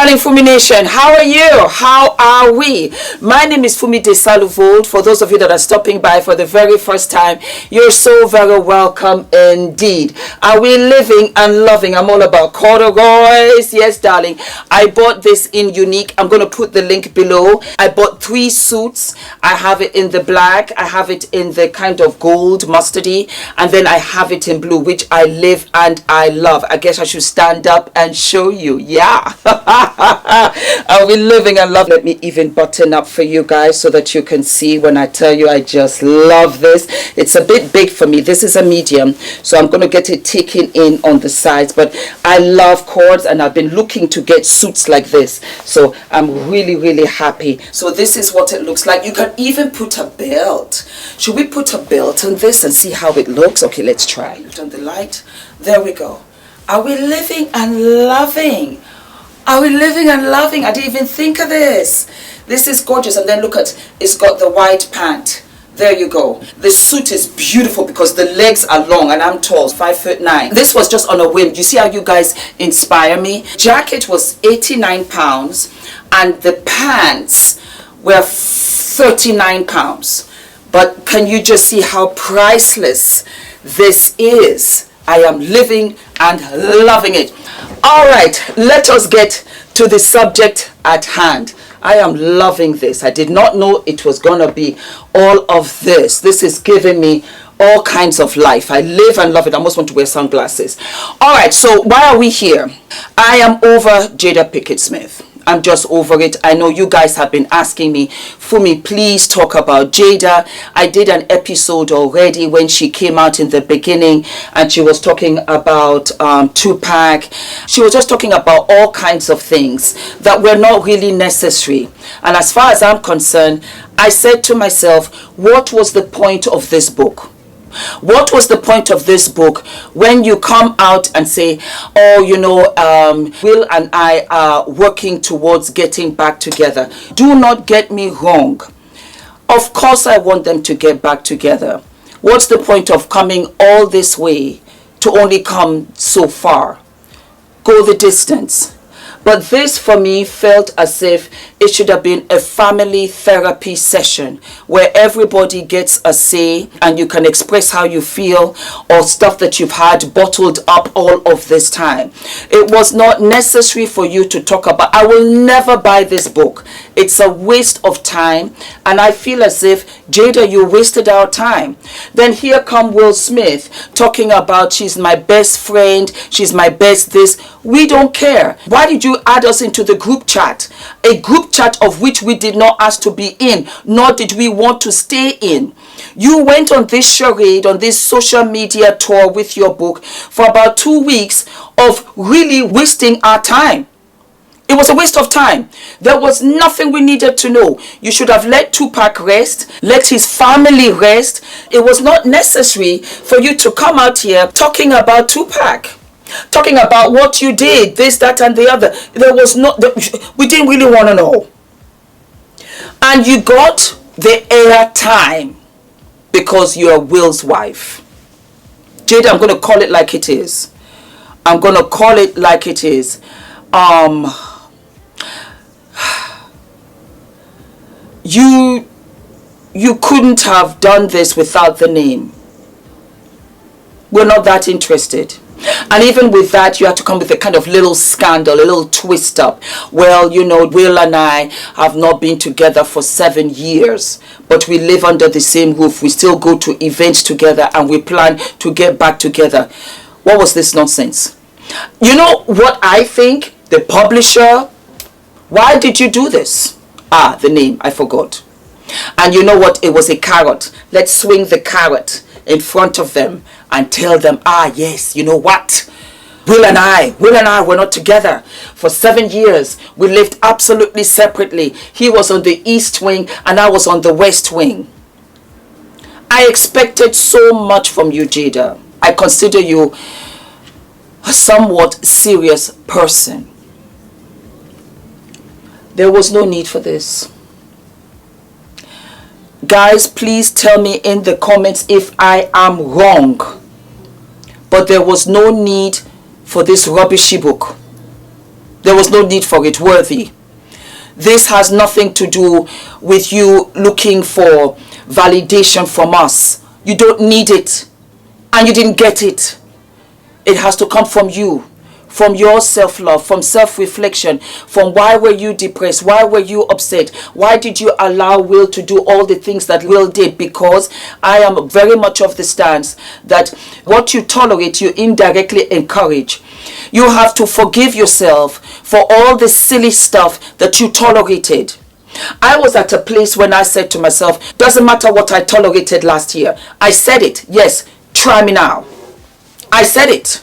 darling Fumi Nation, how are you? How are we? My name is Fumidesaluvold. For those of you that are stopping by for the very first time, you're so very welcome indeed. Are we living and loving? I'm all about corduroys. Yes, darling. I bought this in unique. I'm going to put the link below. I bought 3 suits. I have it in the black. I have it in the kind of gold mustardy. And then I have it in blue, which I live and I love. I guess I should stand up and show you. Yeah. Are we living and love? Let me even button up for you guys so that you can see when I tell you I just love this. It's a bit big for me. This is a medium, so I'm going to get it taken in on the sides, but I love cords and I've been looking to get suits like this, so I'm really happy. So this is what it looks like. You can even put a belt. Should we put a belt on this and see how it looks? Okay, let's try. Turn the light. There we go. Are we living and loving? Are we living and loving? I didn't even think of this. This is gorgeous. And then look at, it's got the white pant. There you go. The suit is beautiful because the legs are long and I'm tall, 5'9". This was just on a whim. You see how you guys inspire me? Jacket was 89 pounds and the pants were 39 pounds. But can you just see how priceless this is? I am living and loving it. All right, let us get to the subject at hand. I am loving this. I did not know it was going to be all of this. This is giving me all kinds of life. I live and love it. I almost want to wear sunglasses. All right, so why are we here? I am over Jada Pinkett Smith. I'm just over it. I know you guys have been asking me, Fumi, please talk about Jada. I did an episode already when she came out in the beginning and she was talking about Tupac. She was just talking about all kinds of things that were not really necessary. And as far as I'm concerned, I said to myself, what was the point of this book? What was the point of this book when you come out and say, oh, you know, Will and I are working towards getting back together? Do not get me wrong. Of course I want them to get back together. What's the point of coming all this way to only come so far? Go the distance. But this for me felt as if it should have been a family therapy session where everybody gets a say and you can express how you feel or stuff that you've had bottled up all of this time. It was not necessary for you to talk about. I will never buy this book. It's a waste of time and I feel as if, Jada, you wasted our time. Then here come Will Smith talking about she's my best friend, she's my best this. We don't care. Why did you add us into the group chat? A group chat of which we did not ask to be in, nor did we want to stay in. You went on this charade, on this social media tour with your book for about 2 weeks of really wasting our time. It was a waste of time. There was nothing we needed to know. You should have let Tupac rest, let his family rest. It was not necessary for you to come out here talking about Tupac. Talking about what you did, this, that, and the other. There was no, we didn't really want to know. And you got the air time because you're Will's wife. Jada, I'm going to call it like it is. I'm going to call it like it is. You couldn't have done this without the name. We're not that interested. And even with that, you had to come with a kind of little scandal, a little twist up. Well, you know, Will and I have not been together for 7 years, but we live under the same roof. We still go to events together and we plan to get back together. What was this nonsense? You know what I think? The publisher, why did you do this? Ah, the name, I forgot. And you know what? It was a carrot. Let's swing the carrot in front of them and tell them, ah, yes, you know what? Will and I were not together for 7 years. We lived absolutely separately. He was on the east wing and I was on the west wing. I expected so much from you, Jada. I consider you a somewhat serious person. There was no need for this. Guys, please tell me in the comments if I am wrong. But there was no need for this rubbishy book. There was no need for it. Worthy. This has nothing to do with you looking for validation from us. You don't need it. And you didn't get it. It has to come from you. From your self-love, from self-reflection, from why were you depressed, why were you upset, why did you allow Will to do all the things that Will did? Because I am very much of the stance that what you tolerate, you indirectly encourage. You have to forgive yourself for all the silly stuff that you tolerated. I was at a place when I said to myself, doesn't matter what I tolerated last year. I said it, yes, try me now. I said it.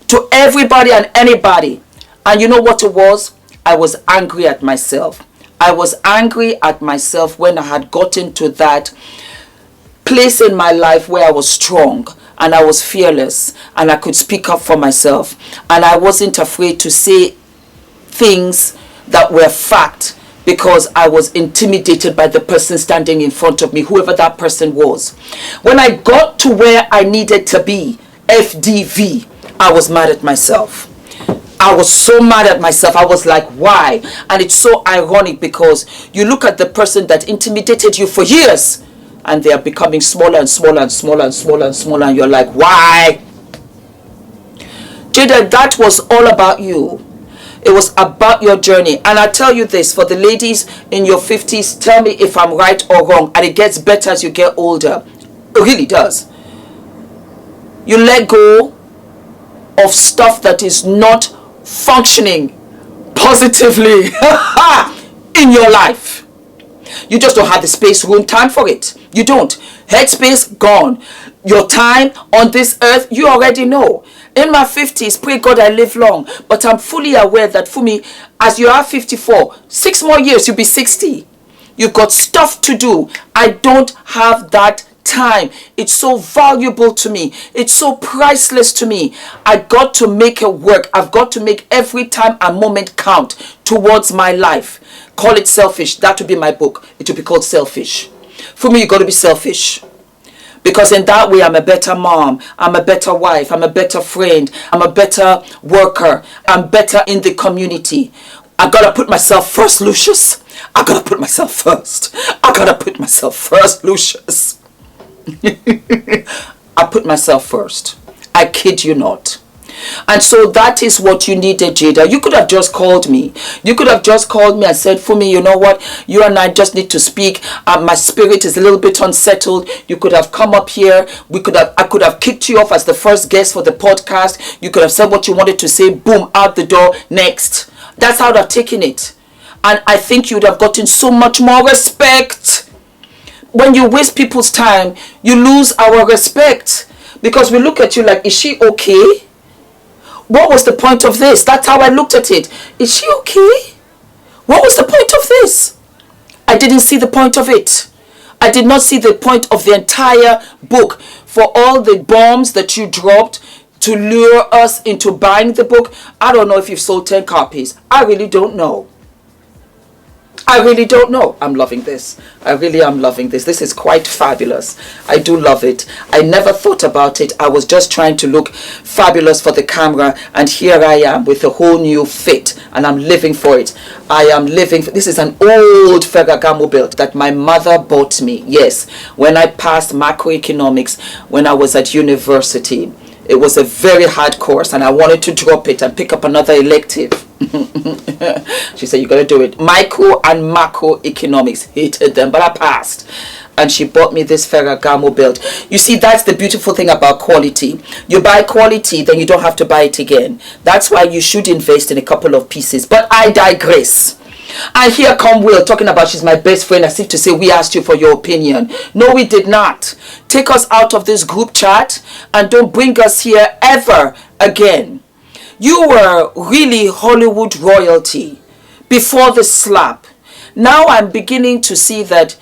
To everybody and anybody. And you know what it was? I was angry at myself. I was angry at myself when I had gotten to that place in my life where I was strong and I was fearless and I could speak up for myself. And I wasn't afraid to say things that were fact because I was intimidated by the person standing in front of me, whoever that person was. When I got to where I needed to be, F.D.V, I was mad at myself. I was so mad at myself. I was like, why? And it's so ironic because you look at the person that intimidated you for years and they are becoming smaller and smaller and smaller and smaller and smaller and you're like, why? Jada, that was all about you. It was about your journey. And I tell you this, for the ladies in your 50s, tell me if I'm right or wrong. And it gets better as you get older. It really does. You let go of stuff that is not functioning positively in your life. You just don't have the space, room, time for it. You don't. Headspace, gone. Your time on this earth, you already know. In my 50s, pray God I live long. But I'm fully aware that for me, as you are 54, 6 more years, you'll be 60. You've got stuff to do. I don't have that time. It's so valuable to me. It's so priceless to me. I got to make it work. I've got to make every time and moment count towards my life. Call it selfish. That would be my book. It would be called Selfish. For me, you got to be selfish. Because in that way, I'm a better mom. I'm a better wife. I'm a better friend. I'm a better worker. I'm better in the community. I got to put myself first, Lucius. I got to put myself first. I got to put myself first, Lucius. I put myself first. I kid you not. And so that is what you needed, Jada. You could have just called me. You could have just called me and said, Fumi, you know what? You and I just need to speak. My spirit is a little bit unsettled. You could have come up here. I could have kicked you off as the first guest for the podcast. You could have said what you wanted to say. Boom, out the door. Next. That's how I've taken it. And I think you would have gotten so much more respect. When you waste people's time, you lose our respect. Because we look at you like, is she okay? What was the point of this? That's how I looked at it. Is she okay? What was the point of this? I didn't see the point of it. I did not see the point of the entire book. For all the bombs that you dropped to lure us into buying the book. I don't know if you've sold 10 copies. I really don't know. I really don't know. I'm loving this. I really am loving this. This is quite fabulous. I do love it. I never thought about it. I was just trying to look fabulous for the camera. And here I am with a whole new fit. And I'm living for it. I am living for, this is an old Ferragamo belt that my mother bought me. Yes. When I passed macroeconomics when I was at university. It was a very hard course and I wanted to drop it and pick up another elective. She said, you got to do it. Micro and macroeconomics. Hated them, but I passed. And she bought me this Ferragamo belt. You see, that's the beautiful thing about quality. You buy quality, then you don't have to buy it again. That's why you should invest in a couple of pieces. But I digress. And here come Will talking about she's my best friend as if to say we asked you for your opinion. No, we did not. Take us out of this group chat and don't bring us here ever again. You were really Hollywood royalty before the slap. Now I'm beginning to see that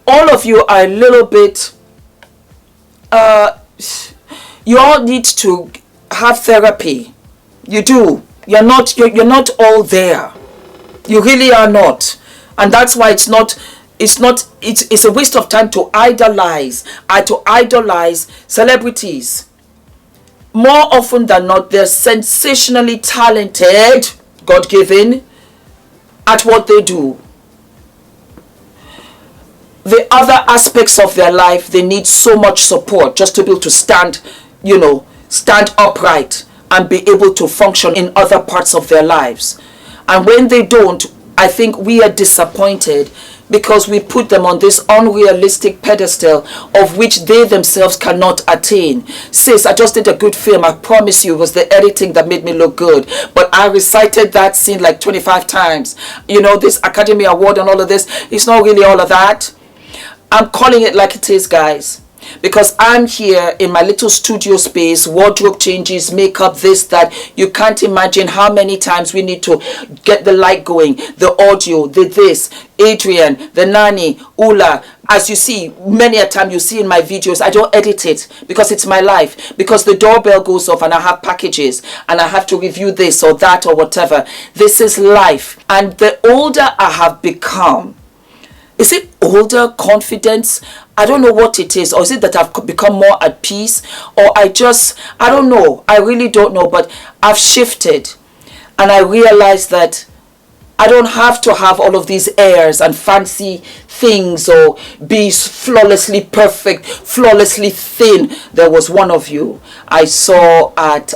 all of you are a little bit, you all need to have therapy. You do. You're not all there. You really are not. And that's why it's a waste of time to idolize celebrities. More often than not, they're sensationally talented. God-given at what they do. The other aspects of their life, they need so much support just to be able to stand, you know, stand upright and be able to function in other parts of their lives. And when they don't, I think we are disappointed because we put them on this unrealistic pedestal of which they themselves cannot attain. Sis, I just did a good film. I promise you, it was the editing that made me look good. But I recited that scene like 25 times. You know, this Academy Award and all of this, it's not really all of that. I'm calling it like it is, guys. Because I'm here in my little studio space, wardrobe changes, makeup, this, that. You can't imagine how many times we need to get the light going, the audio, the this, Adrian, the nanny, Ula. As you see, many a time you see in my videos, I don't edit it because it's my life. Because the doorbell goes off and I have packages and I have to review this or that or whatever. This is life. And the older I have become, is it older, confidence? I don't know what it is. Or is it that I've become more at peace? Or I don't know. I really don't know. But I've shifted. And I realized that I don't have to have all of these airs and fancy things or be flawlessly perfect, flawlessly thin. There was one of you I saw at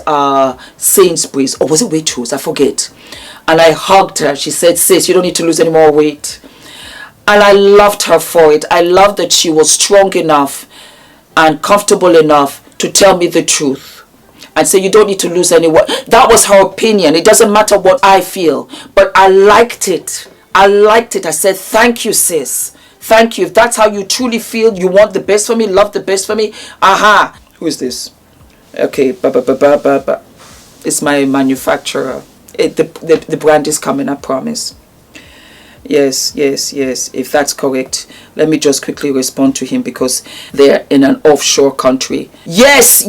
Sainsbury's. Or was it Waitrose? I forget. And I hugged her. She said, sis, you don't need to lose any more weight. And I loved her for it. I loved that she was strong enough and comfortable enough to tell me the truth and say, you don't need to lose any weight. That was her opinion. It doesn't matter what I feel. But I liked it. I liked it. I said, thank you, sis. Thank you. If that's how you truly feel, you want the best for me, love the best for me. Aha. Who is this? Okay. It's my manufacturer. The brand is coming, I promise. Yes, if that's correct. Let me just quickly respond to him because they're in an offshore country. Yes,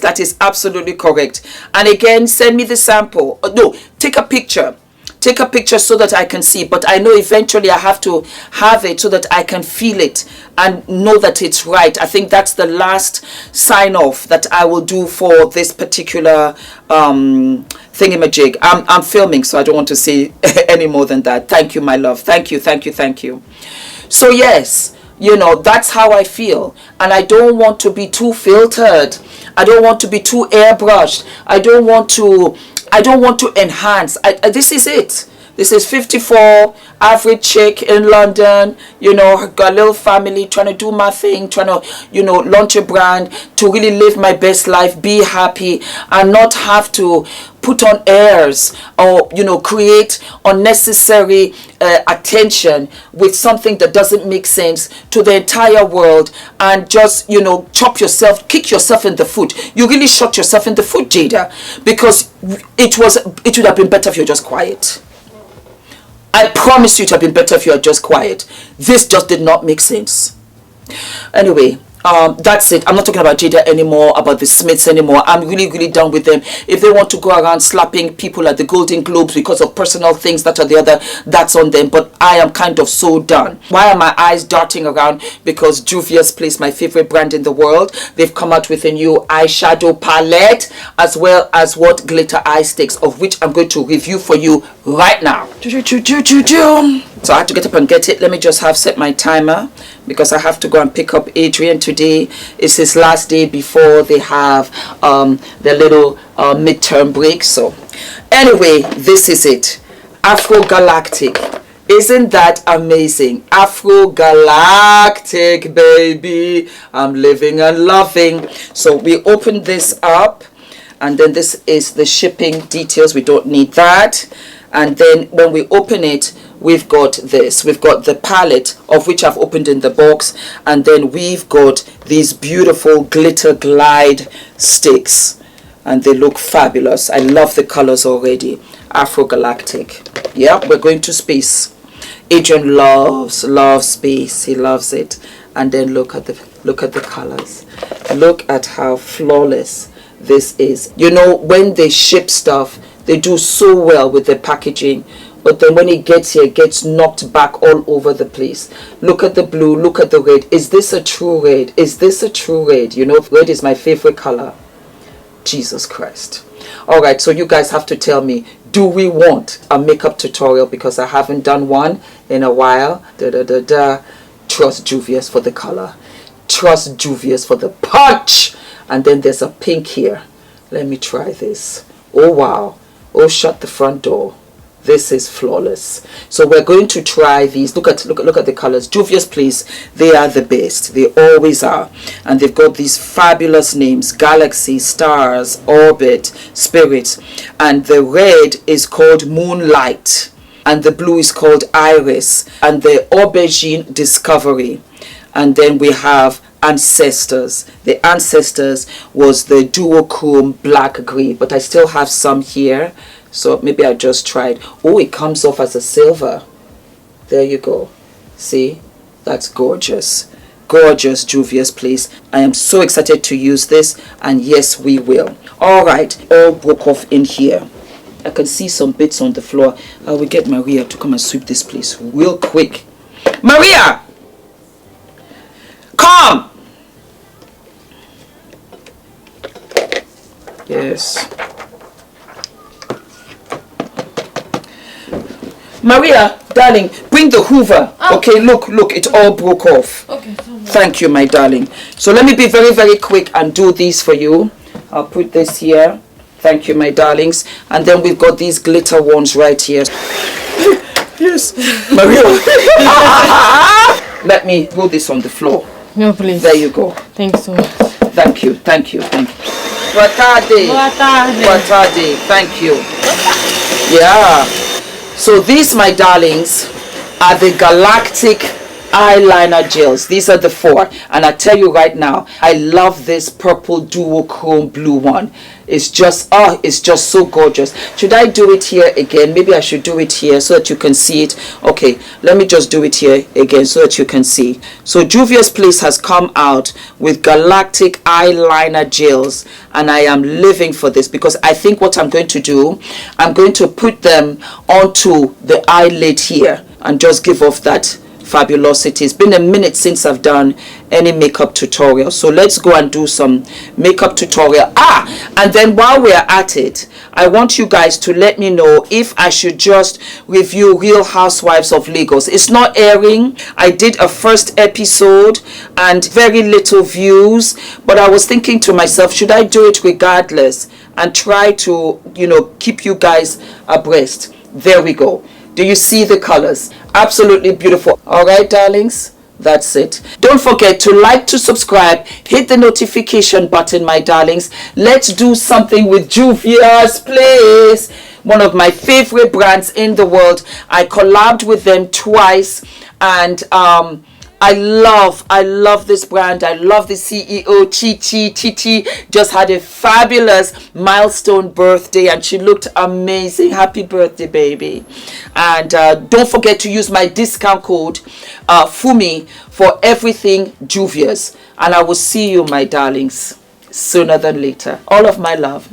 that is absolutely correct. And again, send me the sample. No, take a picture so that I can see. But I know eventually I have to have it so that I can feel it and know that it's right. I think that's the last sign off that I will do for this particular thingamajig. I'm filming, so I don't want to say any more than that. Thank you, my love. Thank you. So yes, you know, that's how I feel. And I don't want to be too filtered. I don't want to be too airbrushed. I don't want to enhance. This is it. This is 54, average chick in London, you know, got a little family, trying to do my thing, trying to, you know, launch a brand, to really live my best life, be happy, and not have to put on airs or, you know, create unnecessary attention with something that doesn't make sense to the entire world, and just, you know, kick yourself in the foot. You really shot yourself in the foot, Jada, because it would have been better if you're just quiet. I promise you it would have been better if you are just quiet. This just did not make sense. Anyway, that's it. I'm not talking about Jada anymore, about the Smiths anymore. I'm really done with them. If they want to go around slapping people at the Golden Globes because of personal things, that or the other, that's on them. But I am kind of so done. Why are my eyes darting around? Because Juvias Place, my favorite brand in the world, they've come out with a new eyeshadow palette as well as what glitter eye sticks, of which I'm going to review for you right now. So I had to get up and get it. Let me just set my timer because I have to go and pick up Adrian today. It's his last day before they have their little midterm break. So anyway, this is it. Afro Galactic. Isn't that amazing? Afro Galactic, baby. I'm living and loving. So we open this up, and then this is the shipping details. We don't need that. And then when we open it, we've got this. We've got the palette, of which I've opened in the box. And then we've got these beautiful glitter glide sticks. And they look fabulous. I love the colors already. Afro Galactic. Yeah, we're going to space. Adrian loves space. He loves it. And then look at the colors. Look at how flawless this is. You know, when they ship stuff, they do so well with the packaging, but then when it gets here, it gets knocked back all over the place. Look at the blue, look at the red. Is this a true red? Is this a true red? You know, red is my favorite color. Jesus Christ. All right, so you guys have to tell me, do we want a makeup tutorial? Because I haven't done one in a while. Trust Juvia's for the color. Trust Juvia's for the punch. And then there's a pink here. Let me try this. Oh, wow. Oh, shut the front door. This is flawless. So we're going to try these. Look at the colors. Juvias Place, they are the best. They always are. And they've got these fabulous names: Galaxy, Stars, Orbit, Spirit. And the red is called Moonlight. And the blue is called Iris. And the Aubergine, Discovery. And then we have Ancestors. The Ancestors was the duochrome black gray. But I still have some here. So maybe I just tried. Oh, it comes off as a silver. There you go. See? That's gorgeous. Gorgeous Juvia's Place. I am so excited to use this. And yes, we will. All right. All broke off in here. I can see some bits on the floor. I will get Maria to come and sweep this place real quick. Maria! Come! Yes. Maria, darling, bring the Hoover. Oh. Okay, look, it all broke off. Okay. Thank you, my darling. So let me be very, very quick and do these for you. I'll put this here. Thank you, my darlings. And then we've got these glitter ones right here. Yes, Maria. Let me roll this on the floor. No, please. There you go. Thanks so much. Thank you. Boa tarde. Thank you. Yeah. So these, my darlings, are the Galactic eyeliner gels. These are the 4. And I tell you right now, I love this purple duochrome blue one. It's just so gorgeous. Should I do it here again? Maybe I should do it here so that you can see it. Okay, let me just do it here again so that you can see. So Juvia's Place has come out with Galactic eyeliner gels, and I am living for this because I think what I'm going to do, I'm going to put them onto the eyelid here and just give off that fabulosity. It's been a minute since I've done any makeup tutorial, so let's go and do some makeup tutorial. And then while we're at it, I want you guys to let me know if I should just review Real Housewives of Lagos. It's not airing. I did a first episode and very little views, but I was thinking to myself, should I do it regardless and try to, keep you guys abreast? There we go. Do you see the colors? Absolutely beautiful. All right, darlings, that's it. Don't forget to like, to subscribe, hit the notification button, my darlings. Let's do something with Juvias Place, one of my favorite brands in the world. I collabed with them twice, and I love this brand. I love the CEO, Titi. Just had a fabulous milestone birthday and she looked amazing. Happy birthday, baby. And don't forget to use my discount code Fumi for everything Juvia's. And I will see you, my darlings, sooner than later. All of my love.